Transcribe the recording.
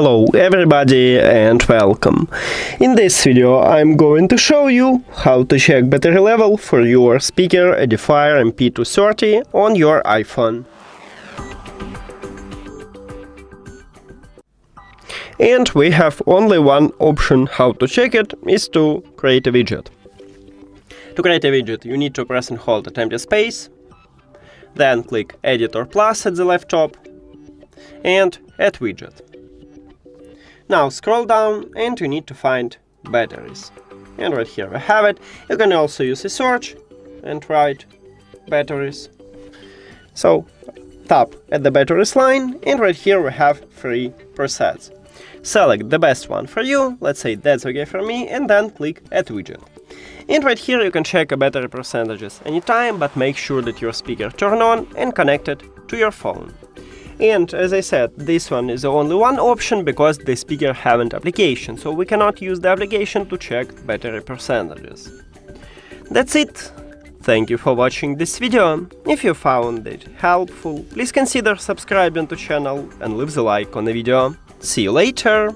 Hello everybody and welcome. In this video I'm going to show you how to check battery level for your speaker EDIFIER MP230 on your iPhone. And we have only one option how to check it, is to create a widget. To create a widget you need to press and hold at empty space, then click Edit or Plus at the left top and Add Widget. Now scroll down and you need to find batteries. And right here we have it. You can also use a search and write batteries. So tap at the batteries line and right here we have 3 presets. Select the best one for you, let's say that's okay for me, and then click Add Widget. And right here you can check battery percentages anytime, but make sure that your speaker turned on and connected to your phone. And as I said, this one is the only one option because the speaker have an application, so we cannot use the application to check battery percentages. That's it. Thank you for watching this video. If you found it helpful, please consider subscribing to the channel and leave the like on the video. See you later!